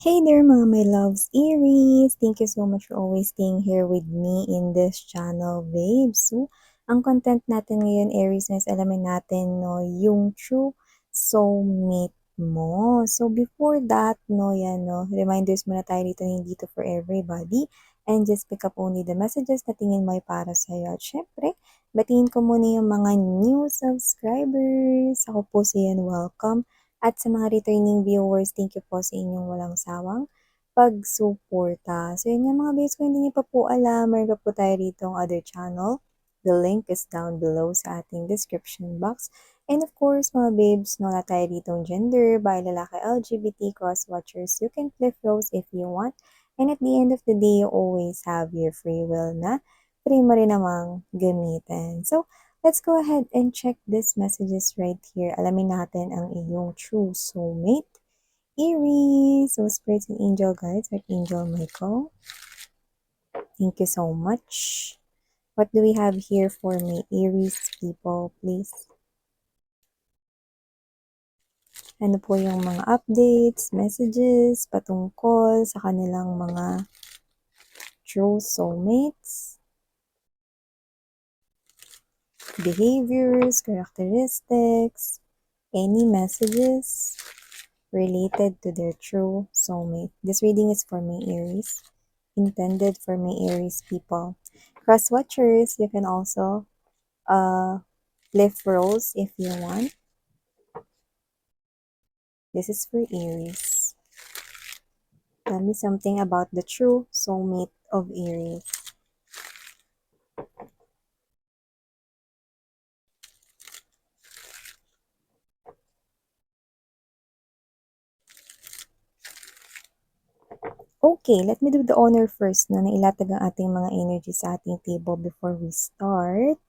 Hey there mga my loves, Aries! Thank you so much for always staying here with me in this channel, babes. So, ang content natin ngayon, Aries, is alamin natin no, yung true soulmate mo. So, before that, no, yan, no, reminders muna tayo dito na hindi to for everybody. And just pick up only the messages na tingin mo ay para sa'yo. At syempre, batiin ko muna yung mga new subscribers. Ako po si Yan, welcome. At sa mga returning viewers, thank you po sa inyong walang sawang pagsuporta. So yun yung mga babes, kung hindi niyo pa po alam, meron po tayo rito ang other channel. The link is down below sa ating description box. And of course, mga babes, no, wala tayo ditong gender, by lalaki, LGBT, cross-watchers. You can flip roles if you want. And at the end of the day, you always have your free will na free mo rin namang gamitin. So, let's go ahead and check these messages right here. Alamin natin ang iyong true soulmate. Aries! So, Spirits and Angel Guides, Archangel Michael. Thank you so much. What do we have here for me, Aries people, please? Ano po yung mga updates, messages, patungkol sa kanilang mga true soulmates? Behaviors, characteristics, any messages related to their true soulmate. This reading is for me, Aries. Intended for me, Aries people. Cross watchers, you can also lift roles if you want. This is for Aries. Tell me something about the true soulmate of Aries. Okay, let me do the honor first na nailatag ang ating mga energy sa ating table before we start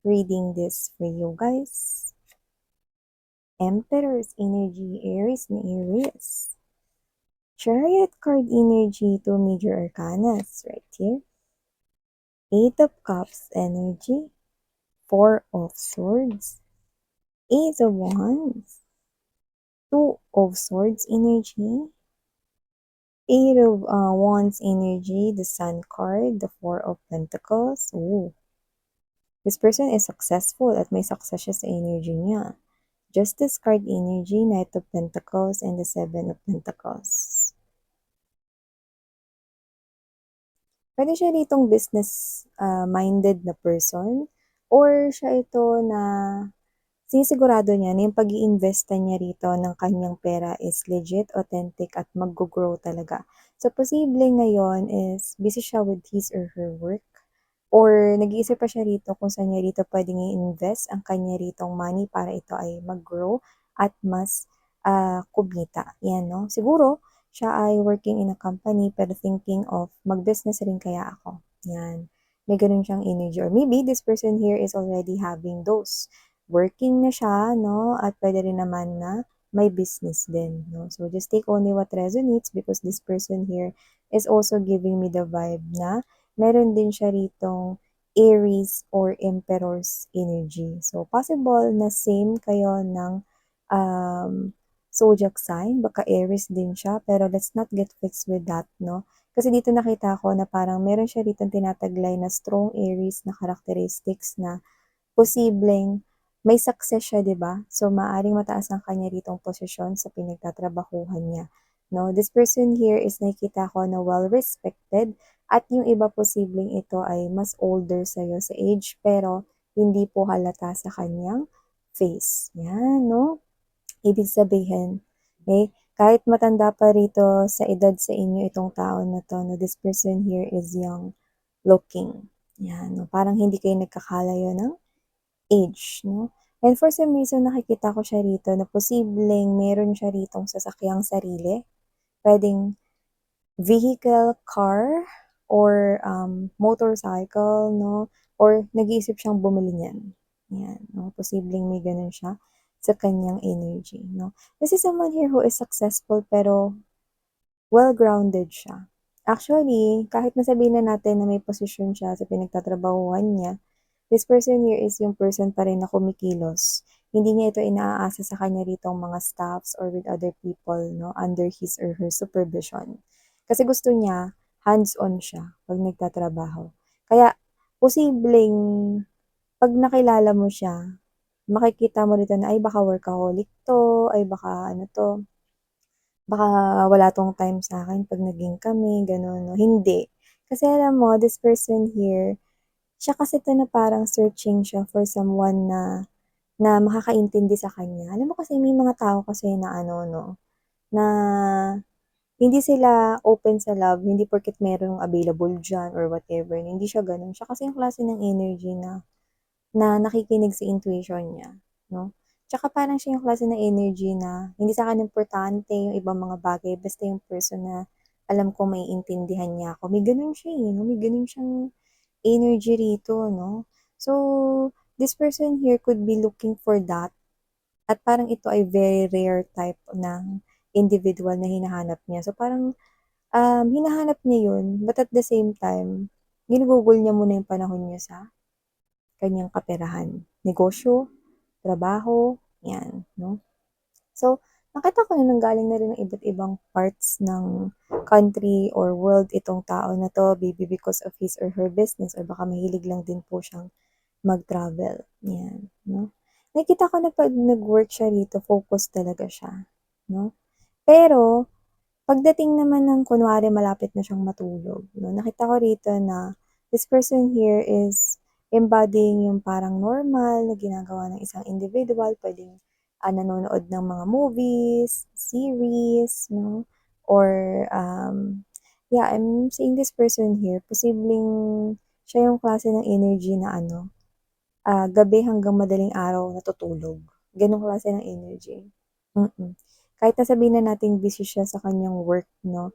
reading this for you guys. Emperor's energy, Aries na Aries. Chariot card energy, 2 major arcanas right here. 8 of Cups energy, 4 of Swords, Ace of Wands, 2 of Swords energy, 8 of Wands energy, the Sun card, the 4 of Pentacles. Ooh. This person is successful at may success siya sa energy niya. Justice card energy, Knight of Pentacles, and the 7 of Pentacles. Pwede siya ditong business-minded na person or siya ito na sinisigurado niya na yung pag-iinvesta niya rito ng kanyang pera is legit, authentic, at mag-grow talaga. So, posible ngayon is busy siya with his or her work or nag-iisip pa siya rito kung saan niya rito pwedeng i-invest ang kanya ritong money para ito ay mag-grow at mas kumita. Yan, no? Siguro, siya ay working in a company pero thinking of mag-business rin kaya ako. Yan. May ganun siyang energy. Or maybe this person here is already having those working na siya, no? At pwede rin naman na may business din, no? So, just take only what resonates because this person here is also giving me the vibe na meron din siya ritong Aries or Emperor's energy. So, possible na same kayo ng zodiac sign. Baka Aries din siya, pero let's not get fixed with that, no? Kasi dito nakita ko na parang meron siya ritong tinataglay na strong Aries na characteristics na posibleng may success siya, 'di ba? So, maaring mataas ang kanya ritong posisyon sa pinagtatrabahuhan niya. No, this person here is nakikita ko na well-respected at yung iba posibleng ito ay mas older sa'yo sa age pero hindi po halata sa kanyang face. Yan, no? Ibig sabihin, okay, kahit matanda pa rito sa edad sa inyo itong tao na to, no, this person here is young looking. Yan, no? Parang hindi kayo nagkakalayo ng age, no? And for some reason, nakikita ko siya rito na posibleng meron siya ritong sasakyang sarili. Pwedeng vehicle, car, or motorcycle, no? Or nag-iisip siyang bumili niyan. Yan, no? Posibleng may ganun siya sa kanyang energy, no? This is someone here who is successful pero well-grounded siya. Actually, kahit nasabihin na natin na may posisyon siya sa pinagtatrabahuhan niya, this person here is yung person pa rin na kumikilos. Hindi niya ito inaaasa sa kanya ritong mga staffs or with other people, no, under his or her supervision. Kasi gusto niya, hands-on siya 'pag nagtatrabaho. Kaya posibleng 'pag nakilala mo siya, makikita mo rito na, ay baka workaholic 'to, ay baka ano 'to, baka wala 'tong time sa'kin 'pag naging kami, gano'n 'no. Hindi, kasi alam mo this person here, siya kasi 'to na parang searching siya for someone na na makakaintindi sa kanya. Alam mo kasi may mga tao kasi na ano 'no, na hindi sila open sa love, hindi porket merong available diyan or whatever, hindi siya gano'n. Siya kasi yung klase ng energy na na nakikinig sa intuition niya, 'no? Tsaka parang siya yung klase ng energy na hindi sa'kin importante yung ibang mga bagay basta yung person na alam ko maiintindihan niya ako. May gano'n siya, eh, 'no, may gano'n siyang energy rito, no? So, this person here could be looking for that at parang ito ay very rare type ng individual na hinahanap niya. So, parang, hinahanap niya yun but at the same time, ginugugol niya muna yung panahon niya sa kanyang kaperahan, negosyo, trabaho, 'yan, 'no. So, nakita ko na nanggaling na rin ng iba't ibang parts ng country or world itong tao na 'to, maybe because of his or her business or baka mahilig lang din po siyang mag-travel, 'yan, 'no. Nakikita ko na 'pag nag-work siya rito focus talaga siya, 'no. Pero pagdating naman ng kunwari malapit na siyang matulog 'no, nakita ko rito na this person here is embodying yung parang normal na ginagawa ng isang individual. Puwedeng, nanonood ng mga movies, series 'no, or, yeah, I'm seeing this person here, posibleng siya yung klase ng energy na ano, gabi hanggang madaling araw natutulog, gano'ng klase ng energy. Kahit na sabihin na nating busy siya sa kanyang work 'no,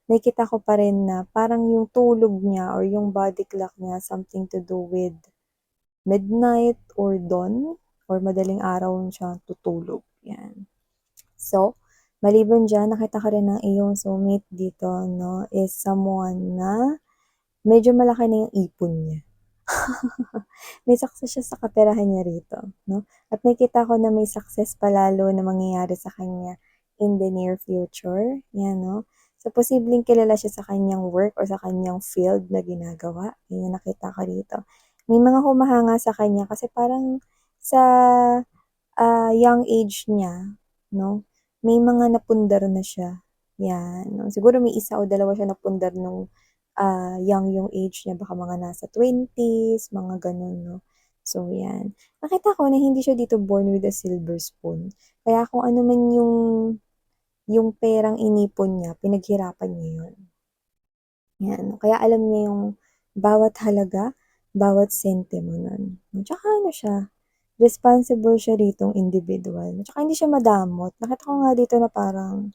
nakikita ko pa rin na parang yung tulog niya or yung body clock niya something to do with midnight or dawn or madaling araw siya tutulog, 'yan. So, maliban diyan nakita ko rin ng iyong soulmate dito 'no, is someone na medyo malaki na yung ipon niya. May success siya sa kaperahan niya rito 'no, at nakikita ko na may success pa lalo na mangyayari sa kanya in the near future, 'yan 'no. So, posibleng kilala siya sa kanyang work or sa kanyang field na ginagawa, 'yan yung nakita ko rito. May mga humahanga sa kanya kasi parang sa, young age niya 'no, may mga napundar na siya, 'yan 'no. Siguro may isa o dalawa siya napundar nung young yung age niya baka mga nasa 20s, mga gano'n 'no. So 'yan, nakita ko na hindi siya dito born with a silver spoon, kaya kung ano man yung perang inipon niya pinaghirapan niya 'yun, 'yan. Kaya alam niya yung bawat halaga, bawat sentimo nun. Tsaka ano siya, responsible siya ritong individual, tsaka hindi siya madamot. Nakita ko nga dito na parang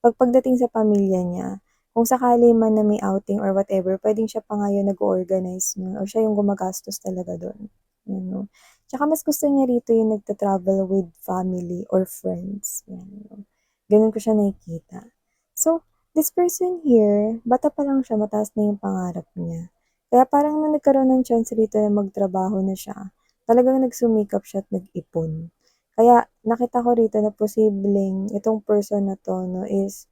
pagdating sa pamilya niya, kung sakali man na may outing or whatever, puwedeng siya pa nga yung nag-o-organize nun or siya yung gumagastos talaga dun, you know. Tsaka mas gusto niya rito yung nagta-travel with family or friends, yan, gano'n ko siya nakikita. So, this person here, bata pa lang siya, mataas na yung pangarap niya. Kaya parang nung nagkaroon ng chance rito na magtrabaho na siya, talagang nagsumikap siya at nag-ipon. Kaya nakita ko rito na posibleng itong person na 'to 'no is,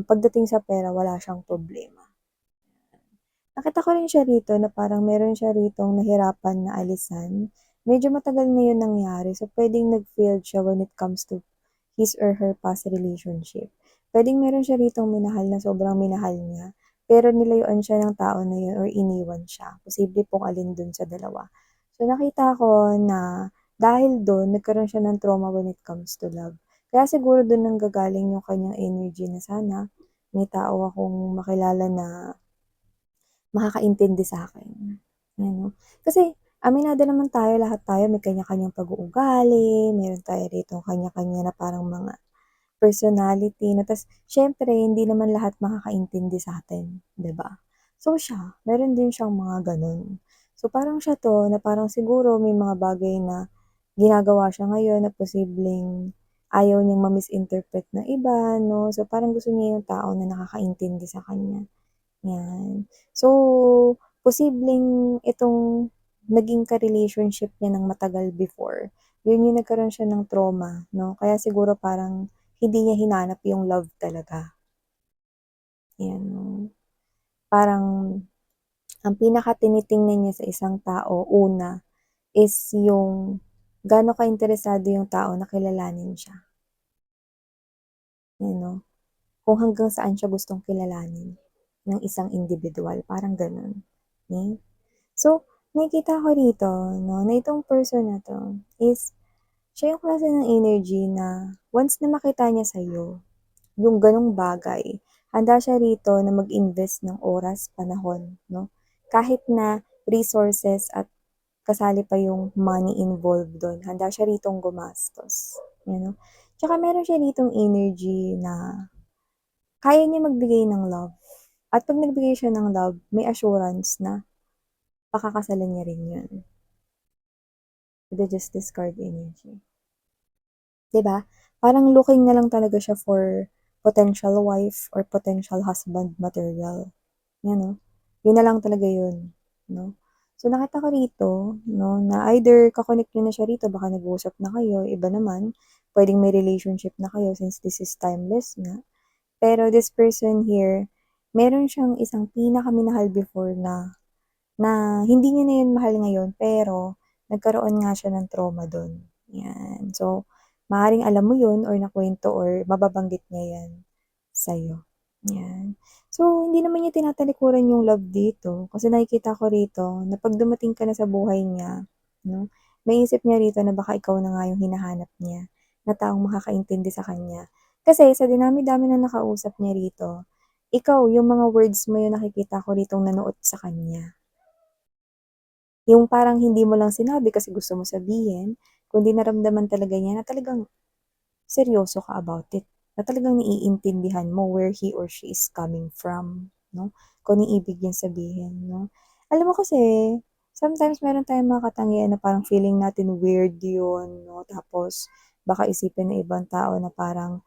pagdating sa pera wala siyang problema. Nakita ko rin siya rito na parang meron siya ritong nahirapan na alisan. Medyo matagal na yun nangyari so puwedeng nag-failed siya when it comes to his or her past relationship. Puwedeng meron siya ritong minahal na sobrang minahal niya, pero nilayuan siya ng tao na yun or iniwan siya. Posible pong alin dun sa dalawa. So nakita ko na dahil dun nagkaroon siya ng trauma when it comes to love. Kaya siguro dun nanggagaling yung kanyang energy na sana may tao akong makilala na makakaintindi sa'kin, ano. Kasi aminado naman tayo, lahat tayo may kanya-kanyang pag-uugali, meron tayo ditong kanya-kanya na parang mga personality na ta's siyempre hindi naman lahat makakaintindi sa'tin, 'di ba? So siya, meron din siyang mga gano'n. So parang siya 'to na parang siguro may mga bagay na ginagawa siya ngayon na posibleng ayaw niyang ma-misinterpret ng iba 'no, so parang gusto niya yung tao na nakakaintindi sa kanya. 'Yan. So, posibleng itong naging ka-relationship niya ng matagal before, yun yung nagkaroon siya ng trauma 'no, kaya siguro parang hindi niya hinanap yung love talaga, 'yan 'no. Parang ang pinaka-tinitingnan niya sa isang tao una is yung gaano ka-interesado yung tao na kilalanin siya, 'yan 'no. Kung hanggang saan siya gustong kilalanin ng isang individual, parang gano'n, okey. So, nakikita ko rito 'no, na itong person na 'to is siya yung klase ng energy na once na makita niya sa'yo yung gano'ng bagay, handa siya rito na mag-invest ng oras, panahon 'no, kahit na resources at kasali pa yung money involved dun, handa siya ritong gumastos, you know. Tsaka meron siya ritong energy na kaya niya magbigay ng love at 'pag nagbigay siya ng love, may assurance na pakakasalan niya rin yun, with the Justice card energy. 'Di ba? Parang looking na lang talaga siya for potential wife or potential husband material, 'yan 'no. Yun na lang talaga yun, 'no. So nakita ko rito 'no, na either ka-connect niyo na siya rito, baka nag-uusap na kayo, iba naman puwedeng may relationship na kayo since this is timeless nga. Pero this person here, meron siyang isang pinakaminahal before na na hindi niya na yun mahal ngayon, pero nagkaroon nga siya ng trauma dun, 'yan. So, maaaring alam mo yun or nakuwento or mababanggit niya 'yan sa'yo, 'yan. So, hindi naman niya tinatalikuran yung love dito, kasi nakikita ko rito na 'pag dumating ka na sa buhay niya 'no, maiisip niya rito na baka ikaw na nga yung hinahanap niya, na taong makakaintindi sa kanya. Kasi sa dinami-dami ng nakausap niya rito, ikaw yung mga words mo yung nakikita ko ritong nanuot sa kanya. Yung parang hindi mo lang sinabi kasi gusto mo sabihin, kundi naramdaman talaga niya na talagang seryoso ka about it, na talagang naiintindihan mo where he or she is coming from, 'no, kung anong ibig niyang sabihin, 'no. Alam mo kasi, sometimes meron tayong mga katangian na parang feeling natin weird yun, 'no, tapos baka isipin ng ibang tao na parang,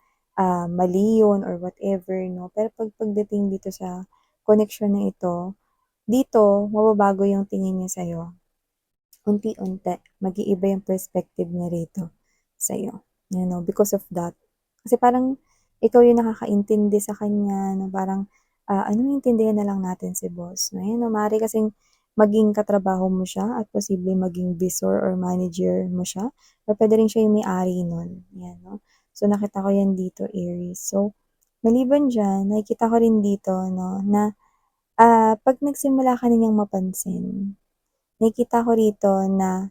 mali yun or whatever, 'no. Pero pagdating dito sa connection na ito, dito mababago yung tingin niya sa'yo. Unti-unti mag-iiba yung perspective niya rito sa'yo, you know, because of that. Kasi parang ikaw yung nakakaintindi sa kanya na parang, ano intindihan na lang natin si boss na yun 'no, maaari kasing maging katrabaho mo siya at posibleng maging visor or manager mo siya or puwede rin siya yung may-ari nun, 'yan 'no. So nakita ko 'yan dito, Aries. So maliban diyan, nakikita ko rin dito 'no na, 'pag nagsimula ka na niyang mapansin, nakikita ko rito na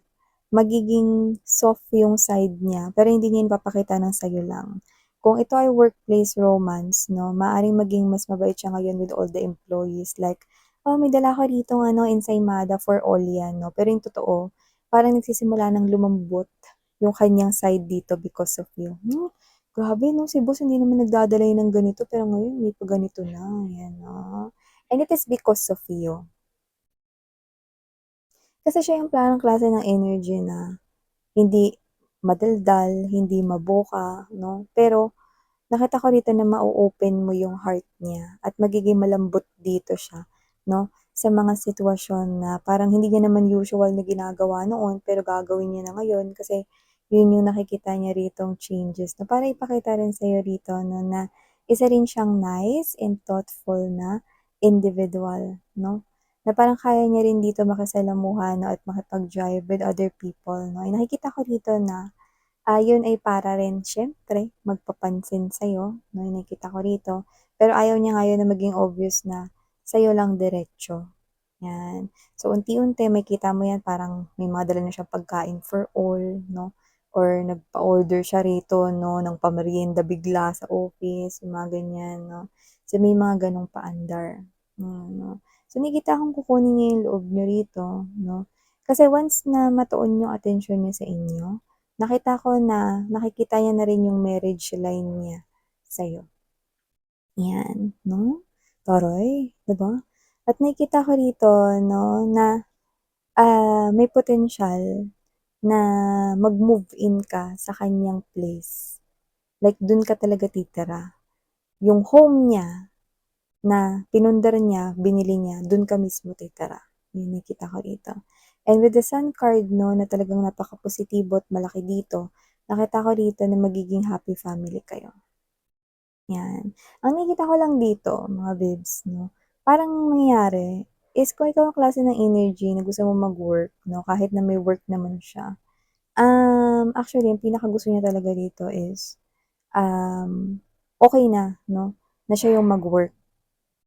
magiging soft yung side niya, pero hindi niya ipapakita ng sa'yo lang. Kung ito ay workplace romance 'no, maaaring maging mas mabait siya ngayon with all the employees like, "Oh, may dala ako ditong ano, ensaymada for all 'yan," 'no. Pero yung totoo, parang nagsisimula ng lumambot yung kanyang side dito because of you. Grabe 'no, si boss hindi naman nagdadala yan ng ganito, pero ngayon may pa-ganito na, ayan, 'no. And it is because of you. Kasi siya yung parang klase ng energy na hindi madaldal, hindi maboka 'no, pero nakita ko rito na ma-o-open mo yung heart niya at magiging malambot dito siya 'no, sa mga sitwasyon na parang hindi niya naman usual na ginagawa noon pero gagawin niya na ngayon kasi yun yung nakikita niya ritong changes na para ipakita rin sa'yo rito 'no, na isa rin siyang nice and thoughtful na individual 'no, na parang kaya niya rin dito makisalamuha 'no, at makipag-jive with other people 'no. Ay nakikita ko rito na yun ay para rin siyempre magpapansin sa'yo 'no, yung nakikita ko rito. Pero ayaw niya ngayon na maging obvious na sa'yo lang diretso, 'yan. So unti-unti makikita mo 'yan parang may mga dala na siyang pagkain for all 'no, or nagpa-order siya rito 'no, ng pamerienda bigla sa office, yung mga ganyan 'no. So may mga gano'ng paandar, 'no. So nakikita kong kukunin niya yung loob niyo rito 'no, kasi once na matuon yung atensyon niya sa inyo, nakita ko na nakikita niya na rin yung marriage line niya sa'yo, 'yan 'no. Taray, 'di ba? At nakikita ko rito 'no na, may potensyal na mag-move-in ka sa kaniyang place. Like dun ka talaga titira. Yung home niya na pinundar niya, binili niya, dun ka mismo titira. Yun nakita ko rito. And with the Sun card 'no, na talagang napakapositibo at malaki dito, nakita ko rito na magiging happy family kayo, 'yan. Ang nakikita ko lang dito mga babes 'no, parang mangyayari is kung ikaw ang klase ng energy na gusto mong mag-work 'no, kahit na may work naman siya, actually ang pinakagusto niya talaga dito is, okey na 'no, na siya yung mag-work.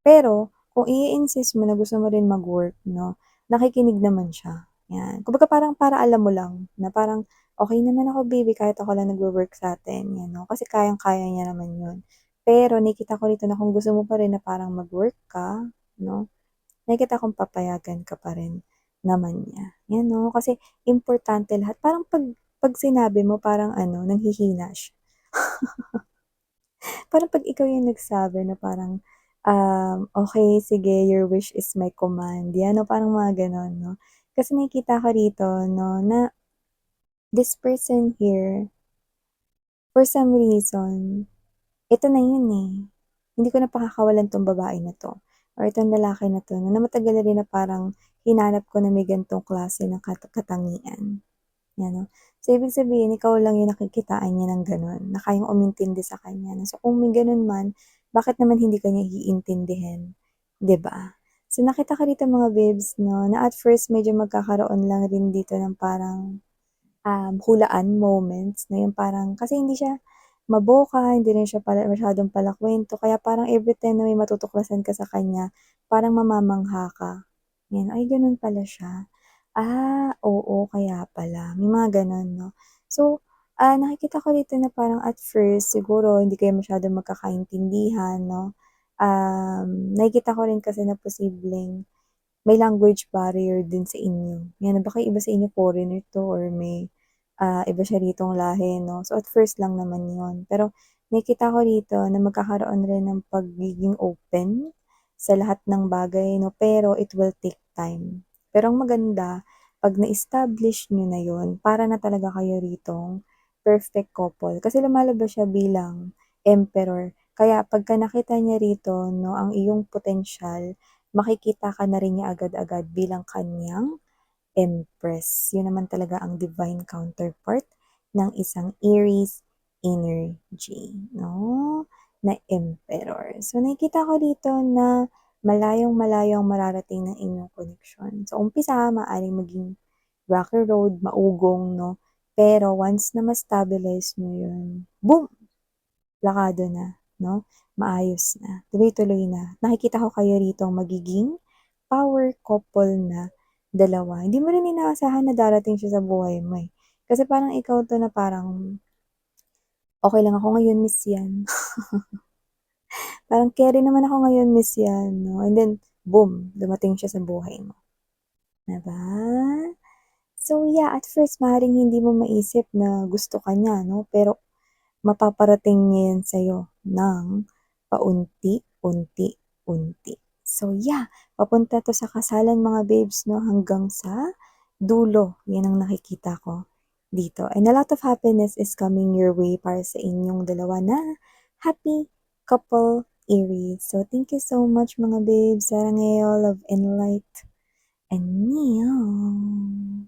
Pero kung i-insist mo na gusto mo rin mag-work 'no, nakikinig naman siya, 'yan. Kumbaga parang para alam mo lang na parang, "Okey naman ako baby kahit ako lang nagwo-work sa'tin," 'yan 'no, kasi kayang-kaya niya naman 'yun. Pero nakikita ko rito na kung gusto mo pa rin na parang mag-work ka 'no, nakikita kong papayagan ka pa rin naman niya, 'yan 'no, kasi importante lahat. Parang 'pag sinabi mo parang ano, nanghihina siya. Parang 'pag ikaw yung nagsabi na parang, "Okey sige, your wish is my command." 'Yan 'no, parang mga gano'n 'no. Kasi nakikita ko rito 'no, na this person here, for some reason, ito na yun, eh. Hindi ko na pakakawalan 'tong babae na 'to or itong lalaki na 'to 'no, na matagal na rin na parang hinanap ko na may ganitong klase ng katangian. 'Yan 'no. So, ibig sabihin ikaw lang yung nakikitaan niya ng gano'n, na kayang umintindi sa kanya 'no. So, kung may gano'n man, bakit naman hindi ka niya iintindihin, 'di ba? So, nakita ko rito mga babes 'no, na at first medyo magkakaroon lang rin dito ng parang, hulaan moments na yung parang kasi hindi siya maboka, hindi rin siya masyadong palakwento kaya parang everytime na may matutuklasan ka sa kanya, parang mamamangha ka. 'Yan, ay gano'n pala siya. Oo, kaya pala, may mga gano'n 'no. So, nakikita ko dito na parang at first siguro hindi kayo masyadong magkakaintindihan 'no. Nakikita ko rin kasi na posibleng may language barrier din sa inyo. 'Yan, baka yung iba sa inyo foreigner 'to or may, iba siya ritong lahi 'no. So, at first lang naman 'yun. Pero nakikita ko rito na magkakaroon rin ng pagiging open sa lahat ng bagay 'no, pero it will take time. Pero ang maganda 'pag na-establish niyo na 'yun, para na talaga kayo ritong perfect couple. Kasi lumalabas siya bilang emperor. Kaya pagka nakita niya rito 'no, ang iyong potensyal, makikita ka na rin niya agad-agad bilang kaniyang Empress. Yun naman talaga ang divine counterpart ng isang Aries energy 'no, na Emperor. So, nakikita ko dito na malayong-malayo ang mararating ng inyong koneksyon. Sa umpisa maaaring maging rocky road, maugong 'no, pero once na ma-stabilize niyo yun, boom! Plakado na 'no, maayos na, tuloy-tuloy na. Nakikita ko kayo ritong magiging power couple na dalawa. Hindi mo rin inaasahan na darating siya sa buhay mo, eh. Kasi parang ikaw 'to na parang, "Okey lang ako ngayon, miss 'yan." Parang, "Keri naman ako ngayon, miss 'yan." 'No, and then boom, dumating siya sa buhay mo, 'di ba? So, yeah, at first maaaring hindi mo maisip na gusto ka niya 'no, pero mapaparating niya 'yan sa'yo ng paunti-unti-unti. So yeah, papunta 'to sa kasalan mga babes 'no, hanggang sa dulo, 'yan ang nakikita ko dito. And a lot of happiness is coming your way para sa inyong dalawa na happy couple Aries. So thank you so much mga babes, saranghayo, love and light, and meow.